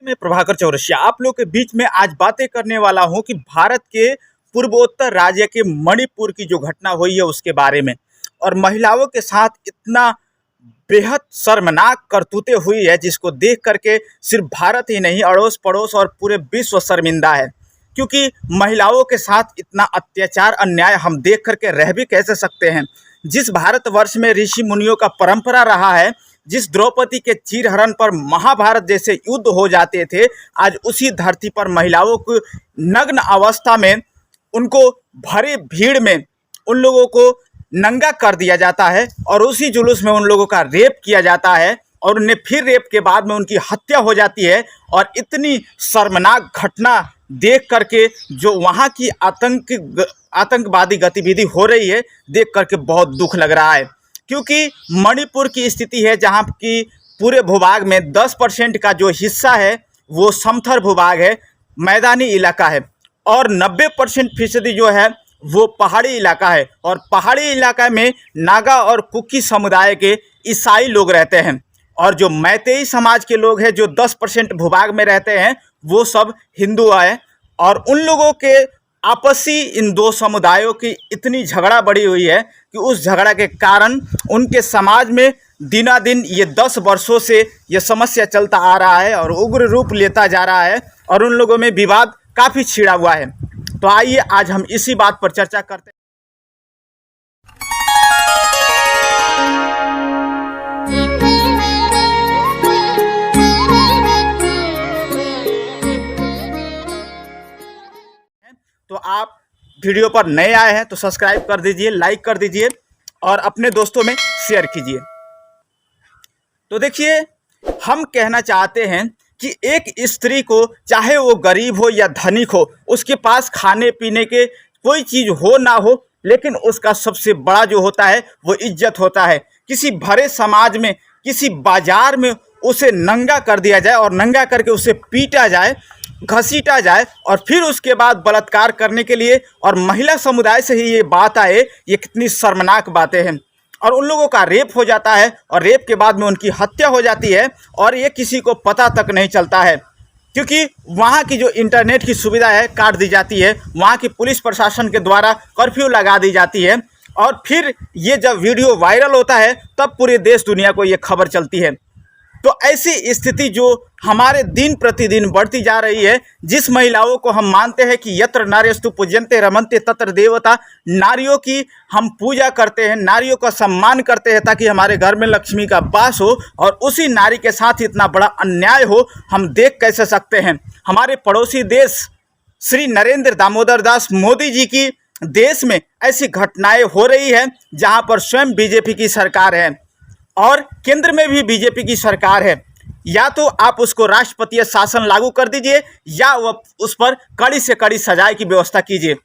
मैं प्रभाकर चौरसिया आप लोग के बीच में आज बातें करने वाला हूं कि भारत के पूर्वोत्तर राज्य के मणिपुर की जो घटना हुई है उसके बारे में। और महिलाओं के साथ इतना बेहद शर्मनाक करतूतें हुई है जिसको देख करके सिर्फ भारत ही नहीं अड़ोस पड़ोस और पूरे विश्व शर्मिंदा है। क्योंकि महिलाओं के साथ इतना अत्याचार अन्याय हम देख करके रह भी कैसे सकते हैं। जिस भारतवर्ष में ऋषि मुनियों का परंपरा रहा है, जिस द्रौपदी के चीरहरण पर महाभारत जैसे युद्ध हो जाते थे, आज उसी धरती पर महिलाओं को नग्न अवस्था में उनको भरे भीड़ में उन लोगों को नंगा कर दिया जाता है और उसी जुलूस में उन लोगों का रेप किया जाता है और उन्हें फिर रेप के बाद में उनकी हत्या हो जाती है। और इतनी शर्मनाक घटना देख करके जो वहाँ की आतंकवादी गतिविधि हो रही है देख करके बहुत दुख लग रहा है। क्योंकि मणिपुर की स्थिति है जहाँ की पूरे भूभाग में 10% का जो हिस्सा है वो समथर भूभाग है, मैदानी इलाका है, और 90% जो है वो पहाड़ी इलाका है। और पहाड़ी इलाका में नागा और कुकी समुदाय के ईसाई लोग रहते हैं और जो मैतेई समाज के लोग हैं जो 10% भूभाग में रहते हैं वो सब हिंदू हैं। और उन लोगों के आपसी इन दो समुदायों की इतनी झगड़ा बढ़ी हुई है कि उस झगड़ा के कारण उनके समाज में दिनादिन ये 10 वर्षों से ये समस्या चलता आ रहा है और उग्र रूप लेता जा रहा है और उन लोगों में विवाद काफ़ी छिड़ा हुआ है। तो आइए आज हम इसी बात पर चर्चा करते हैं। तो आप वीडियो पर नए आए हैं तो सब्सक्राइब कर दीजिए, लाइक कर दीजिए और अपने दोस्तों में शेयर कीजिए। तो देखिए, हम कहना चाहते हैं कि एक स्त्री को चाहे वो गरीब हो या धनिक हो, उसके पास खाने पीने के कोई चीज़ हो ना हो, लेकिन उसका सबसे बड़ा जो होता है वो इज्जत होता है। किसी भरे समाज में, किसी बाजार में उसे नंगा कर दिया जाए और नंगा करके उसे पीटा जाए, घसीटा जाए और फिर उसके बाद बलात्कार करने के लिए और महिला समुदाय से ही ये बात आए, ये कितनी शर्मनाक बातें हैं। और उन लोगों का रेप हो जाता है और रेप के बाद में उनकी हत्या हो जाती है और ये किसी को पता तक नहीं चलता है, क्योंकि वहाँ की जो इंटरनेट की सुविधा है काट दी जाती है, वहाँ की पुलिस प्रशासन के द्वारा कर्फ्यू लगा दी जाती है और फिर ये जब वीडियो वायरल होता है तब पूरे देश दुनिया को ये खबर चलती है। तो ऐसी स्थिति जो हमारे दिन प्रतिदिन बढ़ती जा रही है, जिस महिलाओं को हम मानते हैं कि यत्र नार्यस्तु पूज्यन्ते रमन्ते तत्र देवता, नारियों की हम पूजा करते हैं, नारियों का सम्मान करते हैं ताकि हमारे घर में लक्ष्मी का वास हो, और उसी नारी के साथ इतना बड़ा अन्याय हो, हम देख कैसे सकते हैं। हमारे पड़ोसी देश श्री नरेंद्र दामोदर दास मोदी जी की देश में ऐसी घटनाएं हो रही है जहां पर स्वयं बीजेपी की सरकार है और केंद्र में भी बीजेपी की सरकार है। या तो आप उसको राष्ट्रपतीय शासन लागू कर दीजिए या वह उस पर कड़ी से कड़ी सजाए की व्यवस्था कीजिए।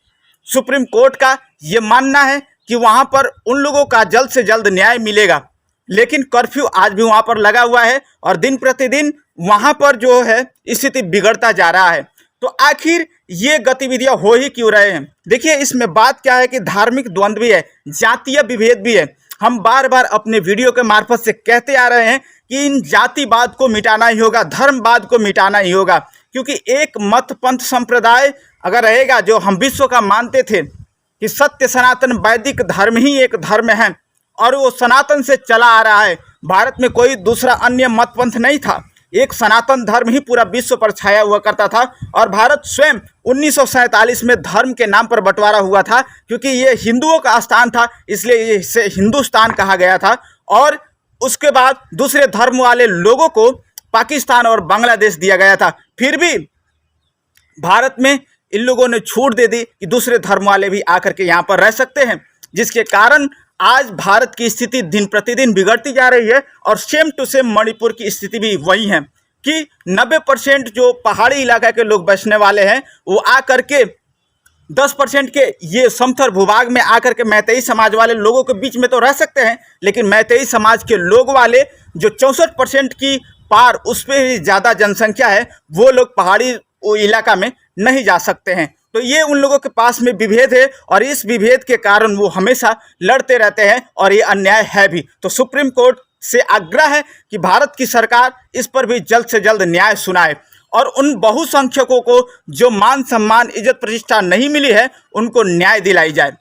सुप्रीम कोर्ट का ये मानना है कि वहाँ पर उन लोगों का जल्द से जल्द न्याय मिलेगा, लेकिन कर्फ्यू आज भी वहाँ पर लगा हुआ है और दिन प्रतिदिन वहाँ पर जो है स्थिति बिगड़ता जा रहा है। तो आखिर ये गतिविधियाँ हो ही क्यों रहे हैं? देखिए, इसमें बात क्या है कि धार्मिक द्वंद्व भी है, जातीय विभेद भी है। हम बार बार अपने वीडियो के मार्फत से कहते आ रहे हैं कि इन जातिवाद को मिटाना ही होगा, धर्मवाद को मिटाना ही होगा, क्योंकि एक मत पंथ संप्रदाय अगर रहेगा जो हम विश्व का मानते थे कि सत्य सनातन वैदिक धर्म ही एक धर्म है और वो सनातन से चला आ रहा है। भारत में कोई दूसरा अन्य मत पंथ नहीं था, एक सनातन धर्म ही पूरा विश्व पर छाया हुआ करता था। और भारत स्वयं 1947 में धर्म के नाम पर बंटवारा हुआ था, क्योंकि ये हिंदुओं का स्थान था इसलिए इसे हिंदुस्तान कहा गया था। और उसके बाद दूसरे धर्म वाले लोगों को पाकिस्तान और बांग्लादेश दिया गया था। फिर भी भारत में इन लोगों ने छूट दे दी कि दूसरे धर्म वाले भी आकर के यहाँ पर रह सकते हैं, जिसके कारण आज भारत की स्थिति दिन प्रतिदिन बिगड़ती जा रही है। और सेम टू सेम मणिपुर की स्थिति भी वही है कि 90% जो पहाड़ी इलाका के लोग बसने वाले हैं वो आकर के 10% के ये समथर भूभाग में आकर के मैतेई समाज वाले लोगों के बीच में तो रह सकते हैं, लेकिन मैतेई समाज के लोग वाले जो 64% की पार उस पर भी ज़्यादा जनसंख्या है, वो लोग पहाड़ी इलाका में नहीं जा सकते हैं। तो ये उन लोगों के पास में विभेद है और इस विभेद के कारण वो हमेशा लड़ते रहते हैं और ये अन्याय है भी। तो सुप्रीम कोर्ट से आग्रह है कि भारत की सरकार इस पर भी जल्द से जल्द न्याय सुनाए और उन बहुसंख्यकों को जो मान सम्मान इज्जत प्रतिष्ठा नहीं मिली है उनको न्याय दिलाई जाए।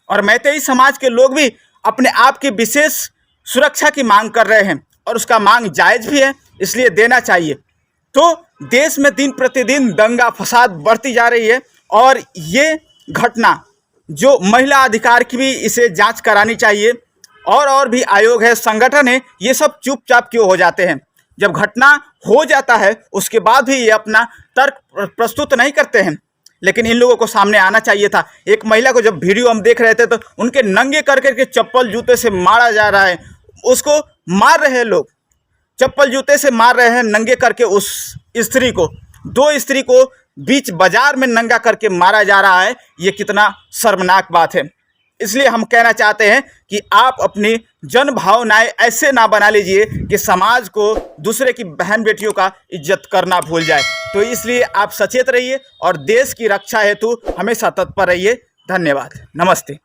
और मैतेई समाज के लोग भी अपने आप की विशेष सुरक्षा की मांग कर रहे हैं और उसका मांग जायज़ भी है, इसलिए देना चाहिए। तो देश में दिन प्रतिदिन दंगा फसाद बढ़ती जा रही है और ये घटना जो महिला अधिकार की भी इसे जांच करानी चाहिए। और भी आयोग है, संगठन है, ये सब चुपचाप क्यों हो जाते हैं? जब घटना हो जाता है उसके बाद भी ये अपना तर्क प्रस्तुत नहीं करते हैं, लेकिन इन लोगों को सामने आना चाहिए था। एक महिला को जब वीडियो हम देख रहे थे तो उनके नंगे कर करके चप्पल जूते से मारा जा रहा है, उसको मार रहे हैं लोग, चप्पल जूते से मार रहे हैं नंगे करके उस स्त्री को, 2 स्त्री को बीच बाजार में नंगा करके मारा जा रहा है। ये कितना शर्मनाक बात है। इसलिए हम कहना चाहते हैं कि आप अपनी जन भावनाएं ऐसे ना बना लीजिए कि समाज को दूसरे की बहन बेटियों का इज्जत करना भूल जाए। तो इसलिए आप सचेत रहिए और देश की रक्षा हेतु हमेशा तत्पर रहिए। धन्यवाद, नमस्ते।